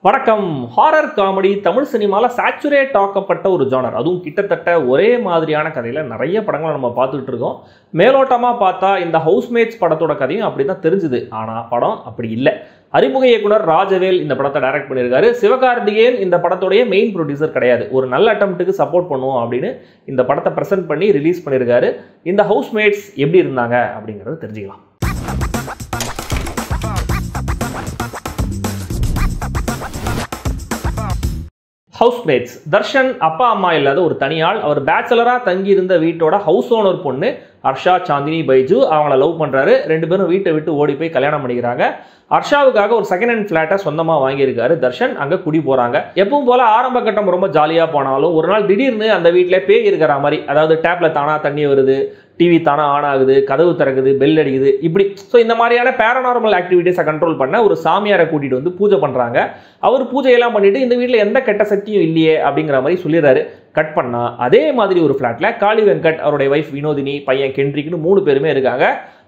வணக்கம். Horror comedy Tamil சினிமாவில் saturate ஆக்கப்பட்ட ஒரு ஜானர். அதுவும் கிட்டத்தட்ட ஒரே மாதிரியான கதையில் நிறைய படங்களை நம்ம பார்த்துட்டு இருக்கோம். மேலோட்டமாக பார்த்தா இந்த ஹவுஸ்மேட்ஸ் படத்தோட கதையும் அப்படி தான் தெரிஞ்சுது. ஆனால் படம் அப்படி இல்லை. அறிமுக இயக்குனர் ராஜவேல் இந்த படத்தை டைரக்ட் பண்ணியிருக்காரு. சிவகார்த்திகேயன் இந்த படத்தோடைய மெயின் ப்ரொடியூசர் கிடையாது. ஒரு நல்ல அட்டம்ப்ட்டுக்கு சப்போர்ட் பண்ணுவோம் அப்படின்னு இந்த படத்தை ப்ரெசென்ட் பண்ணி ரிலீஸ் பண்ணியிருக்காரு. இந்த ஹவுஸ்மேட்ஸ் எப்படி இருந்தாங்க அப்படிங்கிறத தெரிஞ்சுக்கலாம். ஹவுஸ்மேட்ஸ். தர்ஷன் அப்பா அம்மா இல்லாத ஒரு தனியாள். அவர் பேச்சுலராக தங்கியிருந்த வீட்டோட ஹவுஸ் ஓனர் பொண்ணு ஹர்ஷா சாந்தினி பைஜு அவங்கள லவ் பண்ணுறாரு. ரெண்டு பேரும் வீட்டை விட்டு ஓடி போய் கல்யாணம் பண்ணிக்கிறாங்க. ஹர்ஷாவுக்காக ஒரு செகண்ட் ஹேண்ட் ஃப்ளாட்டை சொந்தமாக வாங்கியிருக்காரு தர்ஷன். அங்கே குடி போகிறாங்க. எப்பவும் போல் ஆரம்ப கட்டம் ரொம்ப ஜாலியாக போனாலும் ஒரு நாள் திடீர்னு அந்த வீட்டில் பேய் இருக்கிற மாதிரி, அதாவது டேப்பில் தானாக தண்ணி வருது, டிவி தானே ஆன் ஆகுது, கதவு திறக்குது, பெல் அடிக்குது, இப்படி. ஸோ இந்த மாதிரியான பேரநார்மல் ஆக்டிவிட்டீஸை கண்ட்ரோல் பண்ண ஒரு சாமியாரை கூட்டிகிட்டு வந்து பூஜை பண்ணுறாங்க. அவர் பூஜையெல்லாம் பண்ணிட்டு இந்த வீட்டில் எந்த கெட்ட சக்தியும் இல்லையே அப்படிங்கிற மாதிரி சொல்லிடுறாரு. கட் பண்ணா அதே மாதிரி ஒரு ஃப்ளாட்டில் காளி வெங்கட், அவருடைய வைஃப் வினோதினி, பையன் கென்ட்ரிக்னு 3 பேருமே இருக்காங்க.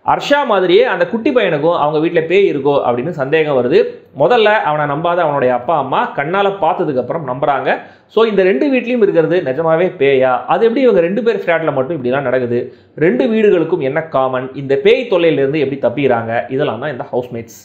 ஹர்ஷா மாதிரியே அந்த குட்டி பையனுக்கும் அவங்க வீட்டில் பேய் இருக்கோ அப்படின்னு சந்தேகம் வருது. முதல்ல அவனை நம்பாத அவனுடைய அப்பா அம்மா கண்ணால் பார்த்ததுக்கு அப்புறம் நம்புறாங்க. ஸோ இந்த 2 வீட்லையும் இருக்கிறது நிஜமாவே பேயா? அது எப்படி இவங்க 2 பேர் ஃப்ளாட்டில் மட்டும் இப்படிலாம் நடக்குது? 2 வீடுகளுக்கும் என்ன காமன்? இந்த பேய் தொல்லையிலேருந்து எப்படி தப்பிக்கிறாங்க? இதெல்லாம் தான் இந்த ஹவுஸ்மேட்ஸ்.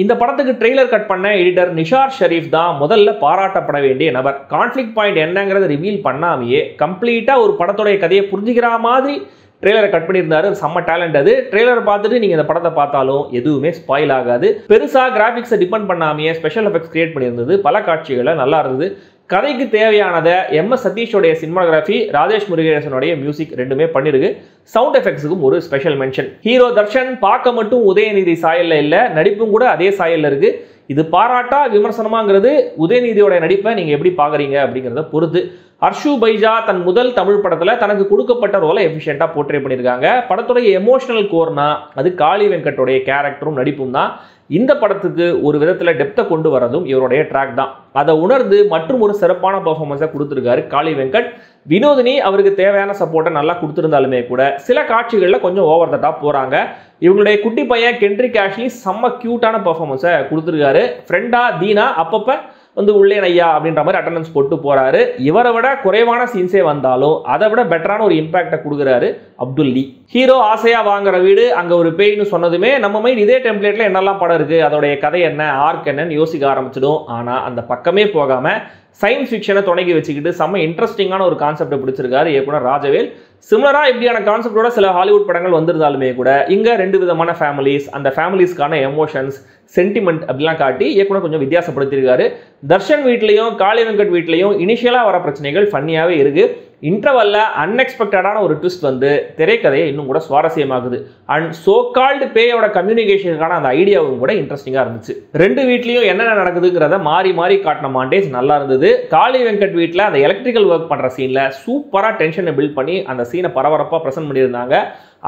இந்த படத்துக்கு ட்ரெய்லர் கட் பண்ண எடிட்டர் நிஷார் ஷரீஃப் தான் முதல்ல பாராட்டப்பட வேண்டிய நபர். கான்ஃப்ளிக்ட் பாயிண்ட் என்னங்கிறத ரிவீல் பண்ணாமையே கம்ப்ளீட்டாக ஒரு படத்தோடைய கதையை புரிஞ்சுக்கிற மாதிரி ட்ரெய்லரை கட் பண்ணியிருந்தாரு. செம்ம டேலண்ட் அது. ட்ரெய்லரை பார்த்துட்டு நீங்கள் இந்த படத்தை பார்த்தாலும் எதுவுமே ஸ்பாயில் ஆகாது. பெருசாக கிராஃபிக்ஸை டிபெண்ட் பண்ணாமையே ஸ்பெஷல் எஃபெக்ட்ஸ் கிரியேட் பண்ணியிருந்தது. பல காட்சிகளில் நல்லா இருந்தது. கதைக்கு தேவையானதை MS சதீஷோடைய சினிமாகிராஃபி, ராஜேஷ் முருகேசனுடைய மியூசிக் ரெண்டுமே பண்ணிருக்கு. சவுண்ட் எஃபெக்ட்ஸுக்கும் ஒரு ஸ்பெஷல் மென்ஷன். ஹீரோ தர்ஷன் பார்க்க மட்டும் உதயநிதி சாயல்ல இல்லை, நடிப்பும் கூட அதே சாயல்ல இருக்கு. இது பாராட்டா விமர்சனமாங்கிறது உதயநிதியோட நடிப்பை நீங்கள் எப்படி பார்க்குறீங்க அப்படிங்கிறத பொறுத்து. ஹர்ஷு பைஜா தன் முதல் தமிழ் படத்தில் தனக்கு கொடுக்கப்பட்ட ரோலை எஃபிஷியண்டாக போர்ட்ரே பண்ணியிருக்காங்க. படத்துடைய எமோஷனல் கோர்னா அது காளி வெங்கட்டோடைய கேரக்டரும் நடிப்பும் தான். இந்த படத்துக்கு ஒரு விதத்தில் டெப்த்தை கொண்டு வரதும் இவருடைய ட்ராக் தான். அதை உணர்ந்து மற்றும் ஒரு சிறப்பான பர்ஃபார்மன்ஸை கொடுத்துருக்காரு காளி வெங்கட். வினோதினி அவருக்கு தேவையான சப்போர்ட்டை நல்லா கொடுத்துருந்தாலுமே கூட சில காட்சிகளில் கொஞ்சம் ஓவர் த டாப் போகிறாங்க. இவங்களுடைய குட்டி பையன் கென்ட்ரிக் ஆஷ்லி செம்ம க்யூட்டான பர்ஃபார்மன்ஸை கொடுத்துருக்காரு. ஃப்ரெண்டா தீனா அப்பப்போ வந்து உள்ளே ஐயா அப்படின்ற மாதிரி அட்டண்டன்ஸ் போட்டு போறாரு. இவரை விட குறைவான சீன்ஸே வந்தாலும் அதை விட பெட்டரான ஒரு இம்பாக்டை கொடுக்குறாரு அப்துல் லீ. ஹீரோ ஆசையா வாங்குற வீடு அங்க ஒரு பேய்னு சொன்னதுமே நம்ம மைண்ட் இதே டெம்ப்ளேட்ல என்னெல்லாம் படம் இருக்கு, அதோடைய கதை என்ன, ஆர்க் என்னன்னு யோசிக்க ஆரம்பிச்சிடும். ஆனா அந்த பக்கமே போகாம சயின்ஸ் ஃபிக்ஷனை தொடங்கி வச்சுக்கிட்டு செம்ம இன்ட்ரெஸ்டிங்கான ஒரு கான்செப்டை பிடிச்சிருக்காரு இயக்குனர் ராஜவேல். சிமிலரா இப்படியான கான்செப்டோட சில ஹாலிவுட் படங்கள் வந்திருந்தாலுமே கூட இங்க 2 விதமான ஃபேமிலிஸ், அந்த ஃபேமிலிஸ்க்கான எமோஷன்ஸ், சென்டிமெண்ட் அப்படிலாம் காட்டி இயக்குனர் கொஞ்சம் வித்தியாசப்படுத்தியிருக்காரு. தர்ஷன் வீட்லையும் காளி வெங்கட் வீட்லையும் இனிஷியலாக வர பிரச்சனைகள் ஃபன்னியாகவே இருக்கு. இன்டர்வல்ல அன்எக்ஸ்பெக்டடான ஒரு ட்விஸ்ட் வந்து திரைக்கதையை இன்னும் கூட சுவாரஸ்யமாகுது. அண்ட் சோ கால்டு பேயோட கம்யூனிகேஷனுக்கான அந்த ஐடியாவும் கூட இன்ட்ரெஸ்டிங்காக இருந்துச்சு. 2 வீட்லையும் என்னென்ன நடக்குதுங்கிறத மாறி மாறி காட்டின மாண்டேஜ் நல்லா இருந்தது. காளி வெங்கட் வீட்டில் அந்த எலக்ட்ரிக்கல் ஒர்க் பண்ணுற சீனில் சூப்பராக டென்ஷனை பில்ட் பண்ணி அந்த சீனை பரபரப்பாக ப்ரெசென்ட் பண்ணியிருந்தாங்க.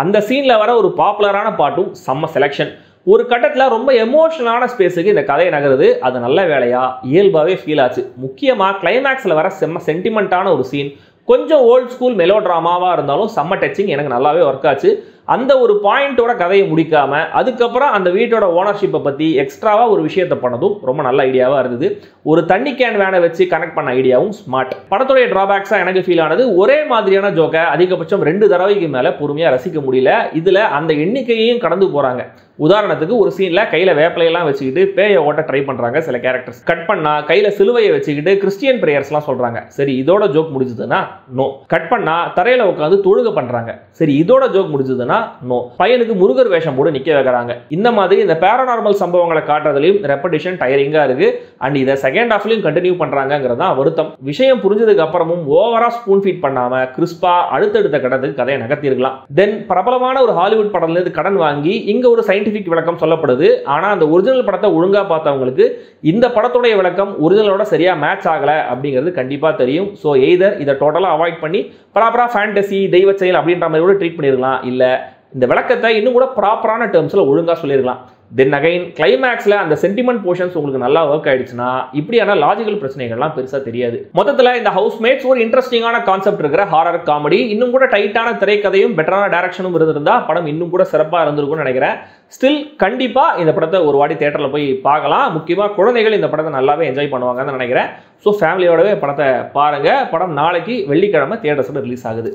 அந்த சீனில் வர ஒரு பாப்புலரான பாட்டும் செம்ம செலெக்ஷன். ஒரு கட்டத்தில் ரொம்ப எமோஷனலான ஸ்பேஸுக்கு இந்த கதையை நகருது. அது நல்ல வேலையா இயல்பாகவே ஃபீல் ஆச்சு. முக்கியமாக கிளைமேக்ஸில் வர செம்ம சென்டிமெண்ட்டான ஒரு சீன் கொஞ்சம் ஓல்ட் ஸ்கூல் மெலோ ட்ராமாவாக இருந்தாலும் செம்ம டச்சிங், எனக்கு நல்லாவே ஒர்க் ஆச்சு. அந்த ஒரு பாயிண்டோட கதையை முடிக்காம அதுக்கப்புறம் அந்த வீட்டோட ஓனர்ஷிப்பை பற்றி எக்ஸ்ட்ராவாக ஒரு விஷயத்தை பண்ணதும் ரொம்ப நல்ல ஐடியாவாக இருந்தது. ஒரு தண்ணி கேன் வேனை வச்சு கனெக்ட் பண்ண ஐடியாவும் ஸ்மார்ட். படத்துடைய டிராபேக்ஸாக எனக்கு ஃபீல் ஆனது ஒரே மாதிரியான ஜோக்கை அதிகபட்சம் 2 தடவைக்கு மேலே பொறுமையாக ரசிக்க முடியல. இதில் அந்த எண்ணிக்கையையும் கடந்து போகிறாங்க. உதாரணத்துக்கு ஒரு சீனில் கையில் வேப்பிலையெல்லாம் வச்சுக்கிட்டு பேயை ஓட்ட ட்ரை பண்ணுறாங்க சில கேரக்டர்ஸ். கட் பண்ணால் கையில் சிலுவையை வச்சுக்கிட்டு கிறிஸ்டியன் ப்ரேயர்ஸ்லாம் சொல்கிறாங்க. சரி, இதோட ஜோக் முடிஞ்சதுன்னா நோ. கட் பண்ணால் தரையில் உட்காந்து தொழுக பண்ணுறாங்க. சரி, இதோட ஜோக் முடிஞ்சதுன்னா நோ. பையனுக்கு முருகர் வேஷம் போட்டு நிக்க வைக்கிறாங்க. இந்த மாதிரி இந்த பேரநார்மல் சம்பவங்களை காட்டுறதுலயும் ரெப்படிஷன் டயரிங்கா இருக்கு. அண்ட் இதை செகண்ட் ஹாஃப்லயும் கண்டினியூ பண்றாங்கிறது தான் வருத்தம். விஷயம் புரிஞ்சதுக்கு அப்புறமும் ஓவரா ஸ்பூன் ஃபீட் பண்ணாம கிறிஸ்பா அடுத்தடுத்த கடத்துக்கு கதையை நகர்த்திருக்கலாம். தென் பிரபலமான ஒரு ஹாலிவுட் படத்துல இருந்து கடன் வாங்கி இங்க ஒரு சயின்டிபிக் விளக்கம் சொல்லப்படுது. ஆனா அந்த ஒரிஜினல் படத்தை ஒழுங்கா பார்த்தவங்களுக்கு இந்த படத்துடைய விளக்கம் ஒரிஜினலோட சரியா மேட்ச் ஆகல அப்படிங்கிறது கண்டிப்பா தெரியும். ஸோ எய்தர் இதை டோட்டலா அவாய்ட் பண்ணி ப்ராப்பரா ஃபேண்டசி, தெய்வ செயல் அப்படின்ற மாதிரி கூட ட்ரீட் பண்ணிருக்கலாம். இல்ல இந்த விளக்கத்தை இன்னும் கூட ப்ராப்பரான டேர்ம்ஸில் ஒழுங்காக சொல்லியிருக்கலாம். தென் அகைன் கிளைமேக்ஸில் அந்த சென்டிமெண்ட் போர்ஷன்ஸ் உங்களுக்கு நல்லா ஒர்க் ஆயிடுச்சுன்னா இப்படியான லாஜிக்கல் பிரச்சனைகள்லாம் பெருசாக தெரியாது. மொத்தத்தில் இந்த ஹவுஸ்மேட்ஸ் ஒரு இன்ட்ரெஸ்டிங்கான கான்செப்ட் இருக்கிற ஹாரர் காமெடி. இன்னும் கூட டைட்டான திரைக்கதையும் பெட்டரான டைரக்ஷனும் இருந்திருந்தா படம் இன்னும் கூட சிறப்பாக இருந்திருக்கும்னு நினைக்கிறேன். ஸ்டில் கண்டிப்பாக இந்த படத்தை ஒரு வாட்டி தியேட்டரில் போய் பார்க்கலாம். முக்கியமாக குழந்தைகள் இந்த படத்தை நல்லாவே என்ஜாய் பண்ணுவாங்கன்னு நினைக்கிறேன். ஸோ ஃபேமிலியோடவே படத்தை பாருங்கள். படம் நாளைக்கு வெள்ளிக்கிழமை தியேட்டர்ஸில் ரிலீஸ் ஆகுது.